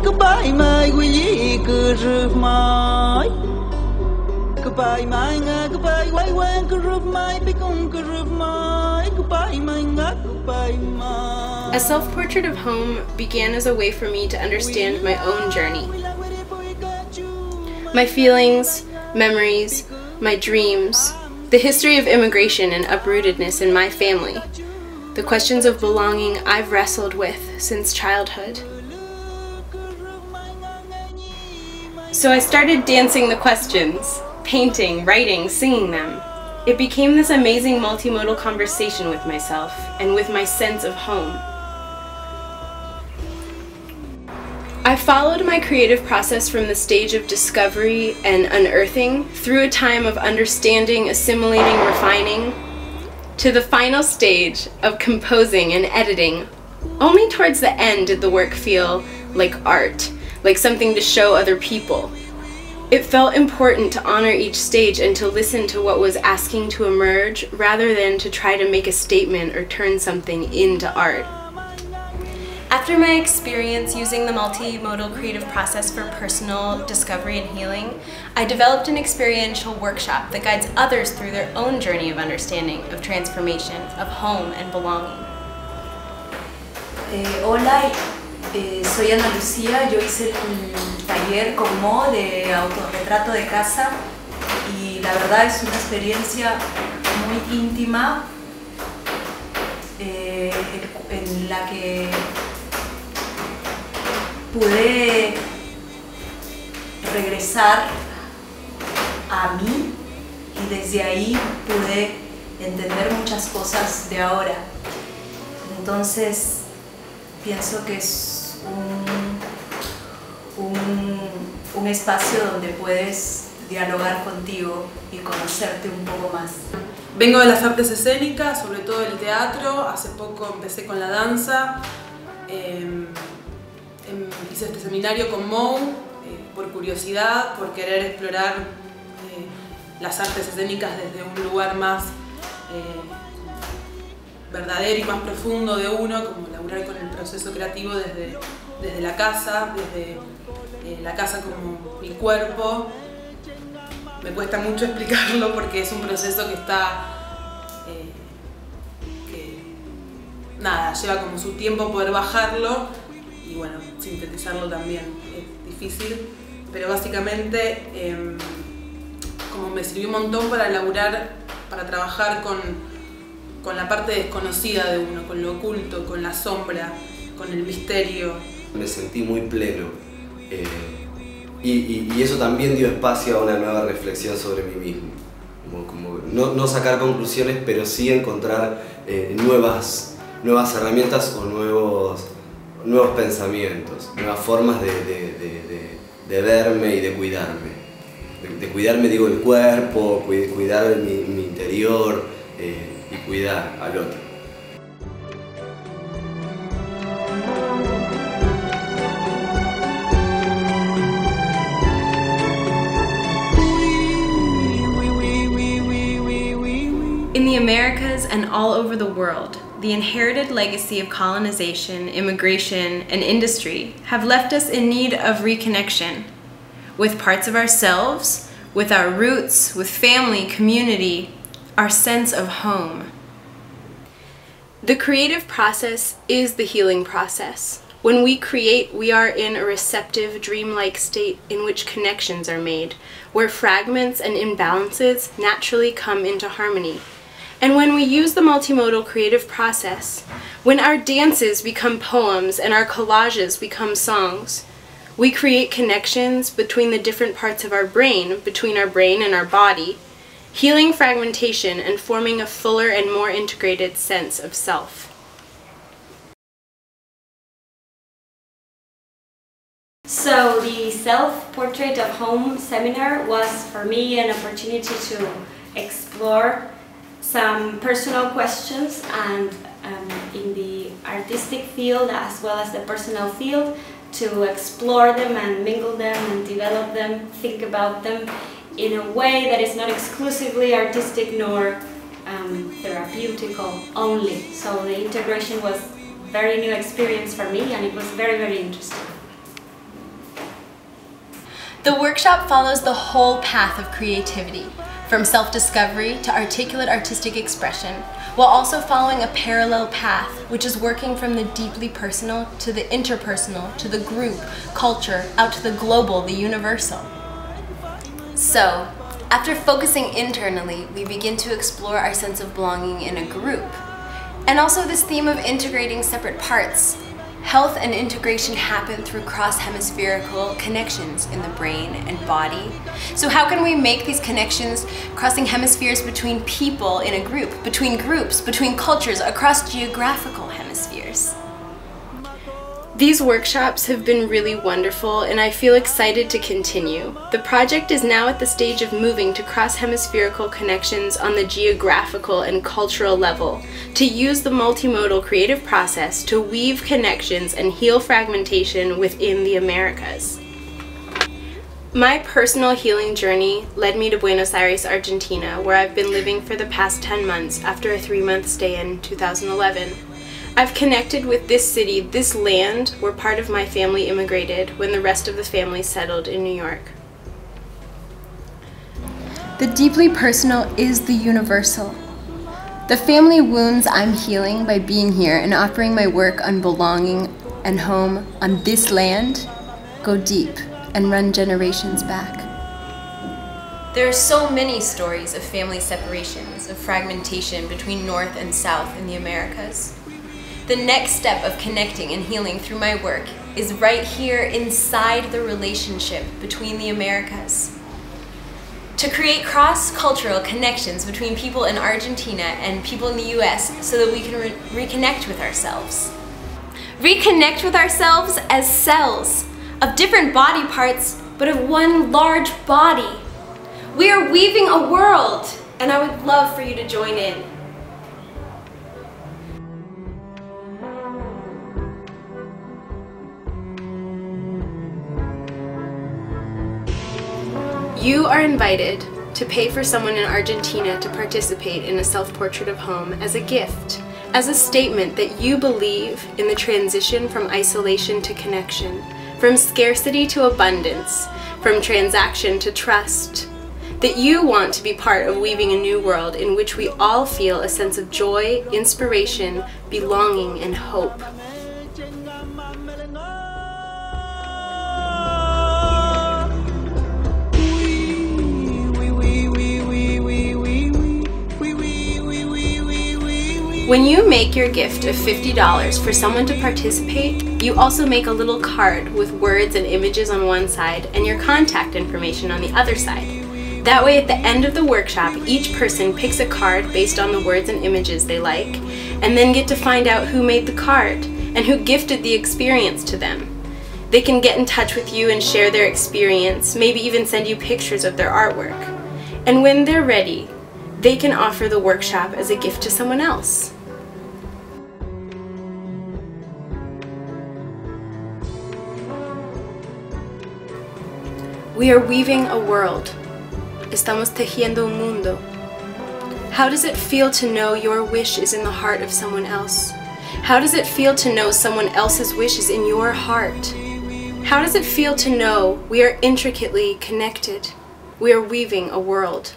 goodbye mai quy lý cứ rượu mai goodbye mai ngã goodbye quay quên cứ rượu mai biết không cứ rượu mai goodbye mai ngã goodbye mai. A self-portrait of home began as a way for me to understand my own journey. My feelings, memories, my dreams, the history of immigration and uprootedness in my family, the questions of belonging I've wrestled with since childhood. So I started dancing the questions, painting, writing, singing them. It became this amazing multimodal conversation with myself and with my sense of home. I followed my creative process from the stage of discovery and unearthing through a time of understanding, assimilating, refining, to the final stage of composing and editing. Only towards the end did the work feel like art, like something to show other people. It felt important to honor each stage and to listen to what was asking to emerge rather than to try to make a statement or turn something into art. After my experience using the multimodal creative process for personal discovery and healing, I developed an experiential workshop that guides others through their own journey of understanding, of transformation, of home and belonging. Hola, soy Ana Lucía. Yo hice el taller con Mo de autorretrato de casa y la verdad es una experiencia muy íntima en la que pude regresar a mí y desde ahí pude entender muchas cosas de ahora. Entonces pienso que es un espacio donde puedes dialogar contigo y conocerte un poco más. Vengo de las artes escénicas, sobre todo del teatro. Hace poco empecé con la danza. Hice este seminario con Mo por curiosidad, por querer explorar las artes escénicas desde un lugar más verdadero y más profundo de uno, como laburar con el proceso creativo desde la casa, desde la casa como mi cuerpo. Me cuesta mucho explicarlo porque es un proceso que está, lleva como su tiempo poder bajarlo y bueno, sintetizarlo también es difícil, pero básicamente como me sirvió un montón para laburar, para trabajar con la parte desconocida de uno, con lo oculto, con la sombra, con el misterio. Me sentí muy pleno y eso también dio espacio a una nueva reflexión sobre mí mismo. Como no sacar conclusiones, pero sí encontrar nuevas herramientas o nuevos pensamientos, nuevas formas de verme y de cuidarme. De cuidarme, digo, el cuerpo, cuidar mi interior y cuidar al otro. In the Americas and all over the world, the inherited legacy of colonization, immigration, and industry have left us in need of reconnection with parts of ourselves, with our roots, with family, community, our sense of home. The creative process is the healing process. When we create, we are in a receptive, dreamlike state in which connections are made, where fragments and imbalances naturally come into harmony. And when we use the multimodal creative process, when our dances become poems and our collages become songs, we create connections between the different parts of our brain, between our brain and our body, healing fragmentation and forming a fuller and more integrated sense of self. So the Self-Portrait of Home seminar was for me an opportunity to explore some personal questions and in the artistic field as well as the personal field, to explore them and mingle them and develop them, think about them in a way that is not exclusively artistic nor therapeutical only. So the integration was a very new experience for me and it was very, very interesting. The workshop follows the whole path of creativity, from self-discovery to articulate artistic expression, while also following a parallel path, which is working from the deeply personal to the interpersonal, to the group, culture, out to the global, the universal. So, after focusing internally, we begin to explore our sense of belonging in a group, and also this theme of integrating separate parts. Health and integration happen through cross-hemispherical connections in the brain and body. So how can we make these connections crossing hemispheres between people in a group, between groups, between cultures, across geographical hemispheres? These workshops have been really wonderful, and I feel excited to continue. The project is now at the stage of moving to cross-hemispherical connections on the geographical and cultural level, to use the multimodal creative process to weave connections and heal fragmentation within the Americas. My personal healing journey led me to Buenos Aires, Argentina, where I've been living for the past 10 months after a 3-month stay in 2011. I've connected with this city, this land, where part of my family immigrated when the rest of the family settled in New York. The deeply personal is the universal. The family wounds I'm healing by being here and offering my work on belonging and home on this land go deep and run generations back. There are so many stories of family separations, of fragmentation between North and South in the Americas. The next step of connecting and healing through my work is right here inside the relationship between the Americas. To create cross-cultural connections between people in Argentina and people in the US so that we can reconnect with ourselves. Reconnect with ourselves as cells of different body parts, but of one large body. We are weaving a world, and I would love for you to join in. You are invited to pay for someone in Argentina to participate in a self-portrait of home as a gift, as a statement that you believe in the transition from isolation to connection, from scarcity to abundance, from transaction to trust, that you want to be part of weaving a new world in which we all feel a sense of joy, inspiration, belonging, and hope. When you make your gift of $50 for someone to participate, you also make a little card with words and images on one side and your contact information on the other side. That way, at the end of the workshop, each person picks a card based on the words and images they like, and then get to find out who made the card and who gifted the experience to them. They can get in touch with you and share their experience, maybe even send you pictures of their artwork. And when they're ready, they can offer the workshop as a gift to someone else. We are weaving a world. Estamos tejiendo un mundo. How does it feel to know your wish is in the heart of someone else? How does it feel to know someone else's wish is in your heart? How does it feel to know we are intricately connected? We are weaving a world.